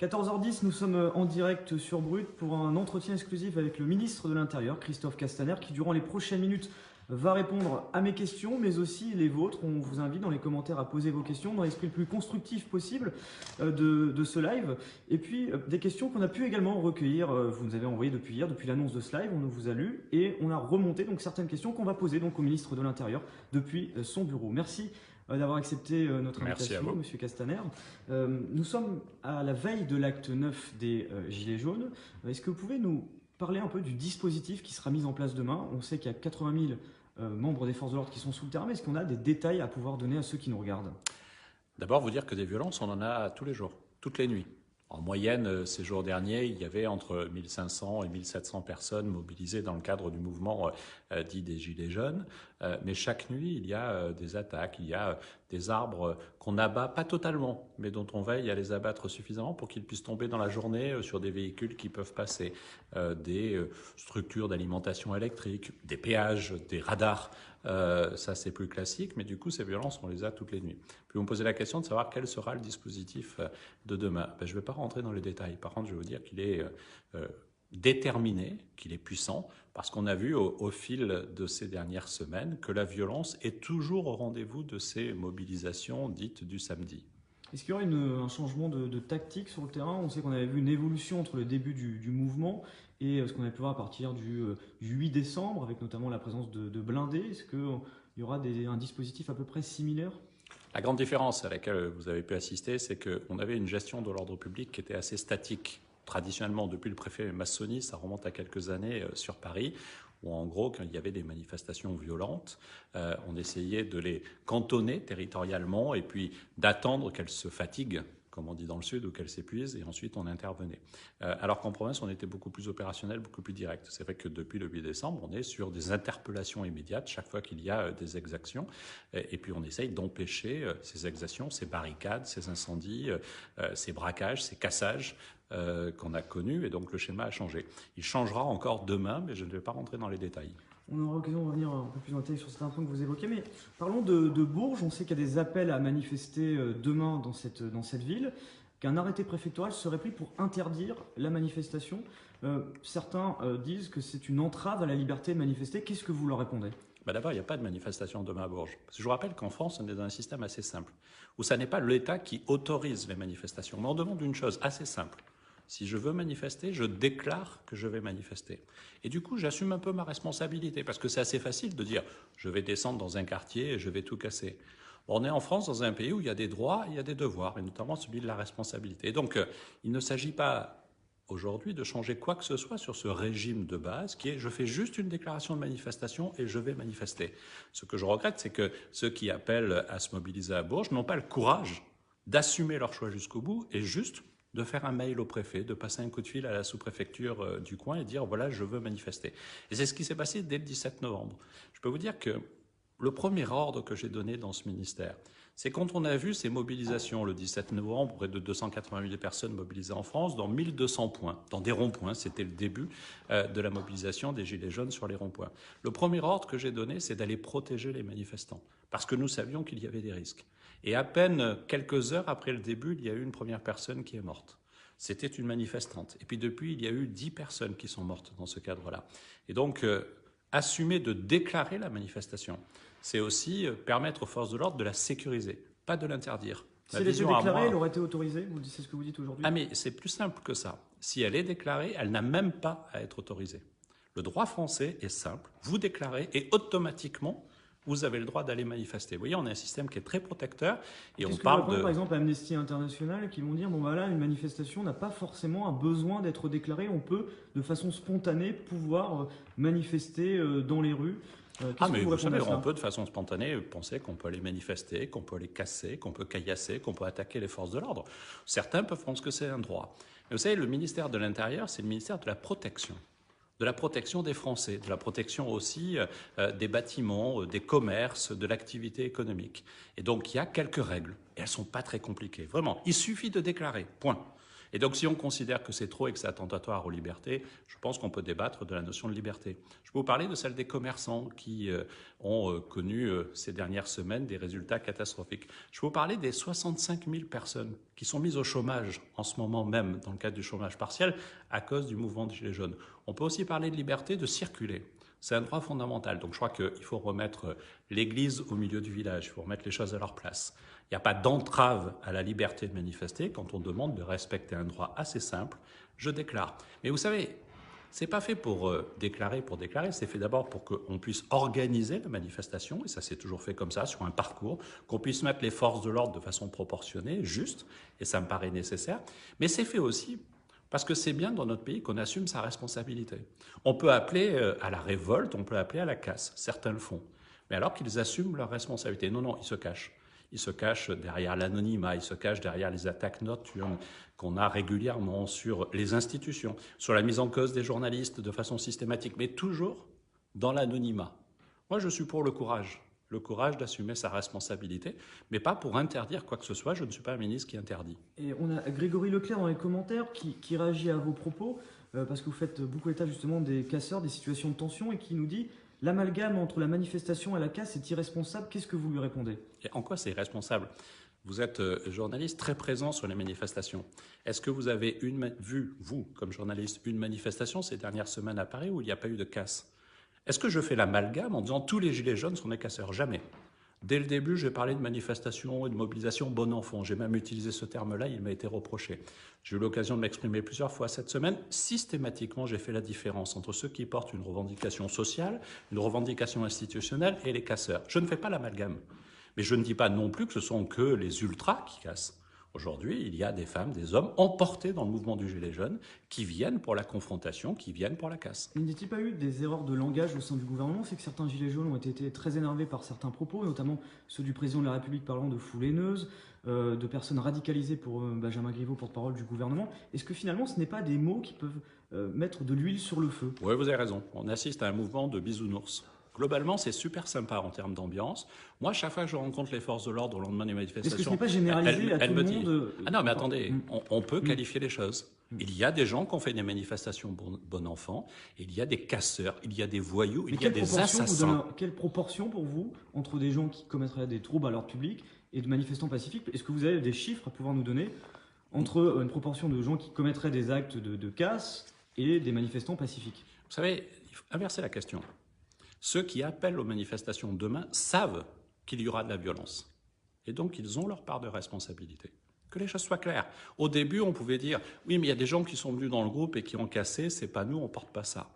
14h10, nous sommes en direct sur Brut pour un entretien exclusif avec le ministre de l'Intérieur, Christophe Castaner, qui durant les prochaines minutes va répondre à mes questions, mais aussi les vôtres. On vous invite dans les commentaires à poser vos questions dans l'esprit le plus constructif possible de ce live. Et puis des questions qu'on a pu également recueillir, vous nous avez envoyé depuis hier, depuis l'annonce de ce live, on vous a lu et on a remonté donc certaines questions qu'on va poser donc au ministre de l'Intérieur depuis son bureau. Merci d'avoir accepté notre invitation, Monsieur Castaner. Nous sommes à la veille de l'acte 9 des Gilets jaunes. Est-ce que vous pouvez nous parler un peu du dispositif qui sera mis en place demain? On sait qu'il y a 80 000 membres des forces de l'ordre qui sont sous le terrain, mais est-ce qu'on a des détails à pouvoir donner à ceux qui nous regardent? D'abord, vous dire que des violences, on en a tous les jours, toutes les nuits. En moyenne, ces jours derniers, il y avait entre 1500 et 1700 personnes mobilisées dans le cadre du mouvement dit des Gilets jaunes. Mais chaque nuit, il y a des attaques, il y a des arbres qu'on n'abat pas totalement, mais dont on veille à les abattre suffisamment pour qu'ils puissent tomber dans la journée sur des véhicules qui peuvent passer, des structures d'alimentation électrique, des péages, des radars. Ça, c'est plus classique, mais du coup, ces violences, on les a toutes les nuits. Puis vous me posez la question de savoir quel sera le dispositif de demain. Je ne vais pas rentrer dans les détails. Par contre, je vais vous dire qu'il est déterminé, qu'il est puissant, parce qu'on a vu au fil de ces dernières semaines que la violence est toujours au rendez-vous de ces mobilisations dites du samedi. Est-ce qu'il y aura un changement de tactique sur le terrain? On sait qu'on avait vu une évolution entre le début du mouvement et ce qu'on a pu voir à partir du 8 décembre, avec notamment la présence de blindés. Est-ce qu'il y aura un dispositif à peu près similaire? La grande différence à laquelle vous avez pu assister, c'est qu'on avait une gestion de l'ordre public qui était assez statique. Traditionnellement, depuis le préfet Massoni, ça remonte à quelques années sur Paris, où en gros, quand il y avait des manifestations violentes, on essayait de les cantonner territorialement et puis d'attendre qu'elles se fatiguent, comme on dit dans le Sud, ou qu'elles s'épuisent, et ensuite on intervenait. Alors qu'en province, on était beaucoup plus opérationnel, beaucoup plus direct. C'est vrai que depuis le 8 décembre, on est sur des interpellations immédiates chaque fois qu'il y a des exactions, et puis on essaye d'empêcher ces exactions, ces barricades, ces incendies, ces braquages, ces cassages qu'on a connus, et donc le schéma a changé. Il changera encore demain, mais je ne vais pas rentrer dans les détails. On aura l'occasion de revenir un peu plus en détail sur certains points que vous évoquez, mais parlons de Bourges. On sait qu'il y a des appels à manifester demain dans cette ville, qu'un arrêté préfectoral serait pris pour interdire la manifestation. Certains disent que c'est une entrave à la liberté de manifester. Qu'est-ce que vous leur répondez? D'abord, il n'y a pas de manifestation demain à Bourges. Parce que je vous rappelle qu'en France, on est dans un système assez simple, où ça n'est pas l'État qui autorise les manifestations, mais on demande une chose assez simple. Si je veux manifester, je déclare que je vais manifester. Et du coup, j'assume un peu ma responsabilité, parce que c'est assez facile de dire « je vais descendre dans un quartier et je vais tout casser ». On est en France, dans un pays où il y a des droits et il y a des devoirs, et notamment celui de la responsabilité. Et donc, il ne s'agit pas aujourd'hui de changer quoi que ce soit sur ce régime de base qui est « je fais juste une déclaration de manifestation et je vais manifester ». Ce que je regrette, c'est que ceux qui appellent à se mobiliser à Bourges n'ont pas le courage d'assumer leur choix jusqu'au bout et juste de faire un mail au préfet, de passer un coup de fil à la sous-préfecture du coin et dire « voilà, je veux manifester ». Et c'est ce qui s'est passé dès le 17 novembre. Je peux vous dire que le premier ordre que j'ai donné dans ce ministère, c'est quand on a vu ces mobilisations le 17 novembre, près de 280 000 personnes mobilisées en France, dans 1200 points, dans des ronds-points. C'était le début de la mobilisation des Gilets jaunes sur les ronds-points. Le premier ordre que j'ai donné, c'est d'aller protéger les manifestants, parce que nous savions qu'il y avait des risques. Et à peine quelques heures après le début, il y a eu une première personne qui est morte. C'était une manifestante. Et puis depuis, il y a eu 10 personnes qui sont mortes dans ce cadre-là. Et donc, assumer de déclarer la manifestation, c'est aussi permettre aux forces de l'ordre de la sécuriser, pas de l'interdire. Si elle était déclarée, elle aurait été autorisée? C'est ce que vous dites aujourd'hui? Ah mais c'est plus simple que ça. Si elle est déclarée, elle n'a même pas à être autorisée. Le droit français est simple. Vous déclarez et automatiquement, vous avez le droit d'aller manifester. Vous voyez, on a un système qui est très protecteur. Et on parle par exemple, Amnesty International qui vont dire, bon voilà, une manifestation n'a pas forcément un besoin d'être déclarée. On peut, de façon spontanée, pouvoir manifester dans les rues. Mais vous savez, on peut de façon spontanée penser qu'on peut aller manifester, qu'on peut aller casser, qu'on peut caillasser, qu'on peut attaquer les forces de l'ordre. Certains peuvent penser que c'est un droit. Mais vous savez, le ministère de l'Intérieur, c'est le ministère de la protection des Français, de la protection aussi des bâtiments, des commerces, de l'activité économique. Et donc, il y a quelques règles, et elles ne sont pas très compliquées, vraiment. Il suffit de déclarer, point. Et donc, si on considère que c'est trop et que c'est attentatoire aux libertés, je pense qu'on peut débattre de la notion de liberté. Je peux vous parler de celle des commerçants qui ont connu ces dernières semaines des résultats catastrophiques. Je peux vous parler des 65 000 personnes qui sont mises au chômage en ce moment même, dans le cadre du chômage partiel, à cause du mouvement des Gilets jaunes. On peut aussi parler de liberté de circuler. C'est un droit fondamental. Donc je crois qu'il faut remettre l'église au milieu du village, il faut remettre les choses à leur place. Il n'y a pas d'entrave à la liberté de manifester quand on demande de respecter un droit assez simple, je déclare. Mais vous savez, ce n'est pas fait pour déclarer, c'est fait d'abord pour qu'on puisse organiser la manifestation, et ça s'est toujours fait comme ça, sur un parcours, qu'on puisse mettre les forces de l'ordre de façon proportionnée, juste, et ça me paraît nécessaire, mais c'est fait aussi parce que c'est bien dans notre pays qu'on assume sa responsabilité. On peut appeler à la révolte, on peut appeler à la casse. Certains le font. Mais alors qu'ils assument leur responsabilité. Non, ils se cachent. Ils se cachent derrière l'anonymat, ils se cachent derrière les attaques nocturnes qu'on a régulièrement sur les institutions, sur la mise en cause des journalistes de façon systématique, mais toujours dans l'anonymat. Moi, je suis pour le courage d'assumer sa responsabilité, mais pas pour interdire quoi que ce soit. Je ne suis pas un ministre qui interdit. Et on a Grégory Leclerc dans les commentaires qui réagit à vos propos, parce que vous faites beaucoup état justement des casseurs, des situations de tension, et qui nous dit « L'amalgame entre la manifestation et la casse est irresponsable ». Qu'est-ce que vous lui répondez? Et en quoi c'est irresponsable? Vous êtes journaliste très présent sur les manifestations. Est-ce que vous avez vu, vous, comme journaliste, une manifestation ces dernières semaines à Paris où il n'y a pas eu de casse? Est-ce que je fais l'amalgame en disant tous les gilets jaunes sont des casseurs? Jamais. Dès le début, j'ai parlé de manifestation et de mobilisation bon enfant. J'ai même utilisé ce terme-là, il m'a été reproché. J'ai eu l'occasion de m'exprimer plusieurs fois cette semaine. Systématiquement, j'ai fait la différence entre ceux qui portent une revendication sociale, une revendication institutionnelle et les casseurs. Je ne fais pas l'amalgame. Mais je ne dis pas non plus que ce sont que les ultras qui cassent. Aujourd'hui, il y a des femmes, des hommes emportés dans le mouvement du Gilet jaune qui viennent pour la confrontation, qui viennent pour la casse. Il n'y a-t-il pas eu des erreurs de langage au sein du gouvernement? C'est que certains Gilets jaunes ont été très énervés par certains propos, notamment ceux du président de la République parlant de foule haineuse, de personnes radicalisées pour Benjamin Griveaux, porte-parole du gouvernement. Est-ce que finalement ce n'est pas des mots qui peuvent mettre de l'huile sur le feu? Oui, vous avez raison. On assiste à un mouvement de bisounours. Globalement, c'est super sympa en termes d'ambiance. Moi, chaque fois que je rencontre les forces de l'ordre au lendemain des manifestations... Est-ce que ce n'est pas généralisé à tout le monde? Ah non, mais attendez, on peut qualifier les choses. Il y a des gens qui ont fait des manifestations bon enfant, il y a des casseurs, il y a des voyous, il y a des assassins. Quelle proportion pour vous entre des gens qui commettraient des troubles à l'ordre public et de manifestants pacifiques? Est-ce que vous avez des chiffres à pouvoir nous donner entre une proportion de gens qui commettraient des actes de casse et des manifestants pacifiques? Vous savez, il faut inverser la question. Ceux qui appellent aux manifestations demain savent qu'il y aura de la violence. Et donc, ils ont leur part de responsabilité. Que les choses soient claires. Au début, on pouvait dire « Oui, mais il y a des gens qui sont venus dans le groupe et qui ont cassé, c'est pas nous, on porte pas ça. »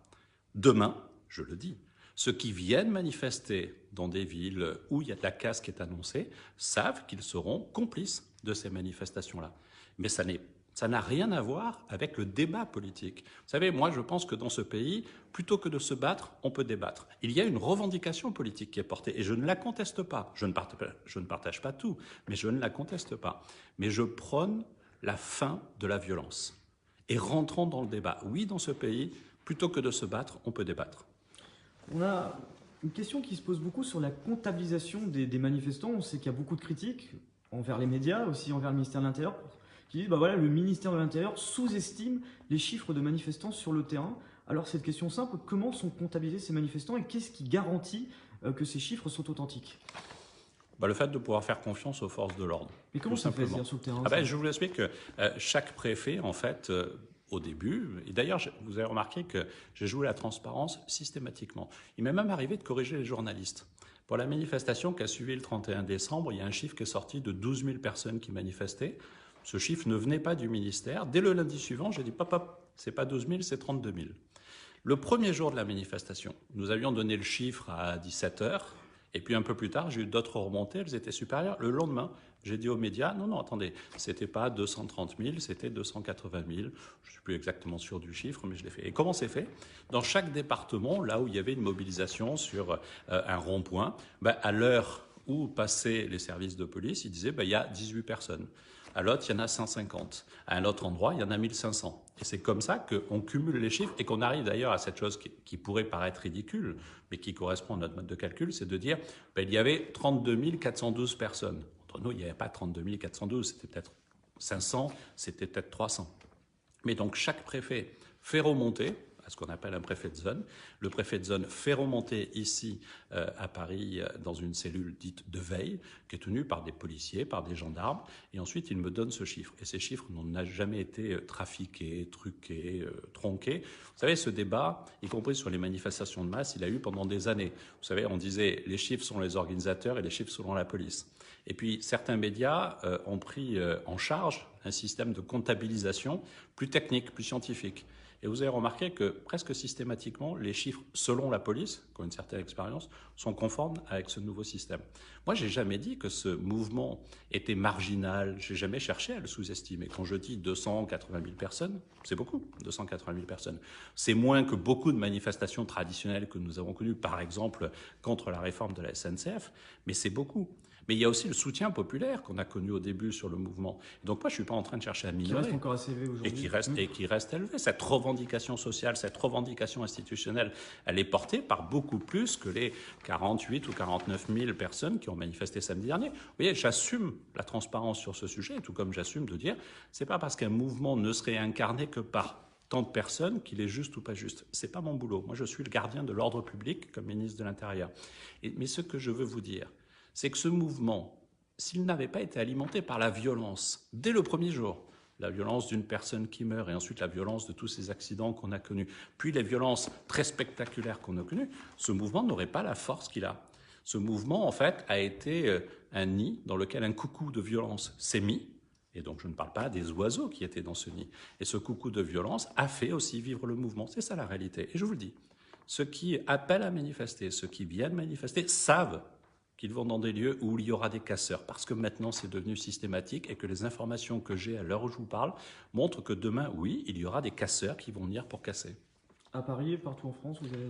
Demain, je le dis, ceux qui viennent manifester dans des villes où il y a de la casse qui est annoncée savent qu'ils seront complices de ces manifestations-là. Mais ça n'a rien à voir avec le débat politique. Vous savez, moi, je pense que dans ce pays, plutôt que de se battre, on peut débattre. Il y a une revendication politique qui est portée, et je ne la conteste pas. Je ne partage pas tout, mais je ne la conteste pas. Mais je prône la fin de la violence. Et rentrons dans le débat. Oui, dans ce pays, plutôt que de se battre, on peut débattre. On a une question qui se pose beaucoup sur la comptabilisation des manifestants. On sait qu'il y a beaucoup de critiques envers les médias, aussi envers le ministère de l'Intérieur, qui disent voilà, le ministère de l'Intérieur sous-estime les chiffres de manifestants sur le terrain. Alors cette question simple, comment sont comptabilisés ces manifestants et qu'est-ce qui garantit que ces chiffres sont authentiques? Le fait de pouvoir faire confiance aux forces de l'ordre. Mais comment ça fait sur le terrain? Je vous explique que chaque préfet, en fait, au début, et d'ailleurs vous avez remarqué que j'ai joué la transparence systématiquement. Il m'est même arrivé de corriger les journalistes. Pour la manifestation qui a suivi le 31 décembre, il y a un chiffre qui est sorti de 12 000 personnes qui manifestaient. Ce chiffre ne venait pas du ministère. Dès le lundi suivant, j'ai dit « Pop, c'est pas 12 000, c'est 32 000 ». Le premier jour de la manifestation, nous avions donné le chiffre à 17 h, et puis un peu plus tard, j'ai eu d'autres remontées, elles étaient supérieures. Le lendemain, j'ai dit aux médias « Non, attendez, c'était pas 230 000, c'était 280 000 ». Je ne suis plus exactement sûr du chiffre, mais je l'ai fait. Et comment c'est fait? Dans chaque département, là où il y avait une mobilisation sur un rond-point, à l'heure où passaient les services de police, ils disaient il y a 18 personnes. À l'autre, il y en a 150. À un autre endroit, il y en a 1500. Et c'est comme ça qu'on cumule les chiffres et qu'on arrive d'ailleurs à cette chose qui pourrait paraître ridicule, mais qui correspond à notre mode de calcul, c'est de dire il y avait 32 412 personnes. Entre nous, il n'y avait pas 32 412, c'était peut-être 500, c'était peut-être 300. Mais donc chaque préfet fait remonter à ce qu'on appelle un préfet de zone. Le préfet de zone fait remonter ici à Paris dans une cellule dite de veille qui est tenue par des policiers, par des gendarmes, et ensuite il me donne ce chiffre. Et ces chiffres n'ont jamais été trafiqués, truqués, tronqués. Vous savez, ce débat, y compris sur les manifestations de masse, il a eu pendant des années. Vous savez, on disait les chiffres sont les organisateurs et les chiffres selon la police. Et puis certains médias ont pris en charge un système de comptabilisation plus technique, plus scientifique. Et vous avez remarqué que presque systématiquement, les chiffres selon la police, qui ont une certaine expérience, sont conformes avec ce nouveau système. Moi, je n'ai jamais dit que ce mouvement était marginal, je n'ai jamais cherché à le sous-estimer. Quand je dis 280 000 personnes, c'est beaucoup, 280 000 personnes. C'est moins que beaucoup de manifestations traditionnelles que nous avons connues, par exemple, contre la réforme de la SNCF, mais c'est beaucoup. Mais il y a aussi le soutien populaire qu'on a connu au début sur le mouvement. Donc moi, je ne suis pas en train de chercher à minorer. Qui reste encore assez élevé aujourd'hui. Et qui reste élevé. Cette revendication sociale, cette revendication institutionnelle, elle est portée par beaucoup plus que les 48 ou 49 000 personnes qui ont manifesté samedi dernier. Vous voyez, j'assume la transparence sur ce sujet, tout comme j'assume de dire, c'est pas parce qu'un mouvement ne serait incarné que par tant de personnes qu'il est juste ou pas juste. C'est pas mon boulot. Moi, je suis le gardien de l'ordre public comme ministre de l'Intérieur. Mais ce que je veux vous dire, c'est que ce mouvement, s'il n'avait pas été alimenté par la violence, dès le premier jour, la violence d'une personne qui meurt et ensuite la violence de tous ces accidents qu'on a connus, puis les violences très spectaculaires qu'on a connues, ce mouvement n'aurait pas la force qu'il a. Ce mouvement, en fait, a été un nid dans lequel un coucou de violence s'est mis, et donc je ne parle pas des oiseaux qui étaient dans ce nid. Et ce coucou de violence a fait aussi vivre le mouvement. C'est ça la réalité. Et je vous le dis, ceux qui appellent à manifester, ceux qui viennent manifester, savent qu'ils vont dans des lieux où il y aura des casseurs, parce que maintenant c'est devenu systématique et que les informations que j'ai à l'heure où je vous parle montrent que demain, oui, il y aura des casseurs qui vont venir pour casser. À Paris, partout en France, vous avez...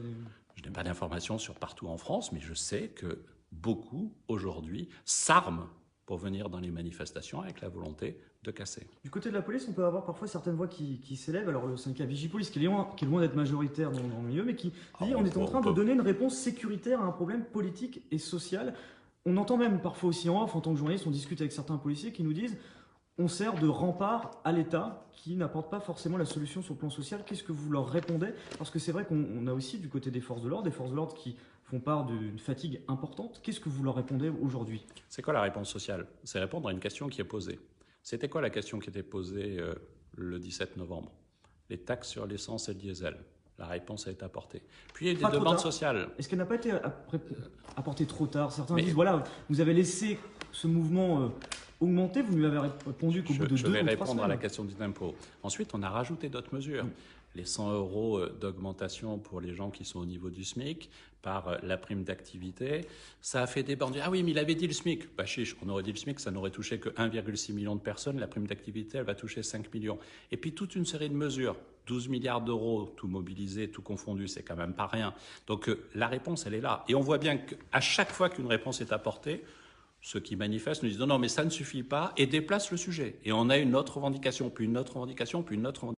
Je n'ai pas d'informations sur partout en France, mais je sais que beaucoup, aujourd'hui, s'arment pour venir dans les manifestations avec la volonté de casser. Du côté de la police, on peut avoir parfois certaines voix qui s'élèvent. Alors le syndicat Vigipolice, qui est loin d'être majoritaire dans le milieu, mais qui dit on est en train de donner une réponse sécuritaire à un problème politique et social. On entend même parfois aussi en off, en tant que journaliste, on discute avec certains policiers qui nous disent on sert de rempart à l'État qui n'apporte pas forcément la solution sur le plan social. Qu'est-ce que vous leur répondez? Parce que c'est vrai qu'on a aussi du côté des forces de l'ordre qui font part d'une fatigue importante. Qu'est-ce que vous leur répondez aujourd'hui? C'est quoi la réponse sociale? C'est répondre à une question qui est posée. C'était quoi la question qui était posée le 17 novembre? Les taxes sur l'essence et le diesel. La réponse a été apportée. Puis il y a eu des demandes sociales. Est-ce qu'elle n'a pas été apportée trop tard? Certains disent, voilà, vous avez laissé ce mouvement augmenter, vous lui avez répondu qu'au bout de 2 ou 3 semaines. Je vais répondre à la question des impôts. Ensuite, on a rajouté d'autres mesures. Les 100 € d'augmentation pour les gens qui sont au niveau du SMIC, par la prime d'activité, ça a fait déborder. Ah oui, mais il avait dit le SMIC. Bah chiche, on aurait dit le SMIC, ça n'aurait touché que 1,6 million de personnes. La prime d'activité, elle va toucher 5 millions. Et puis toute une série de mesures. 12 milliards d'euros, tout mobilisé, tout confondu, c'est quand même pas rien. Donc la réponse, elle est là. Et on voit bien qu'à chaque fois qu'une réponse est apportée, ceux qui manifestent nous disent non, mais ça ne suffit pas et déplacent le sujet. Et on a une autre revendication, puis une autre revendication, puis une autre revendication.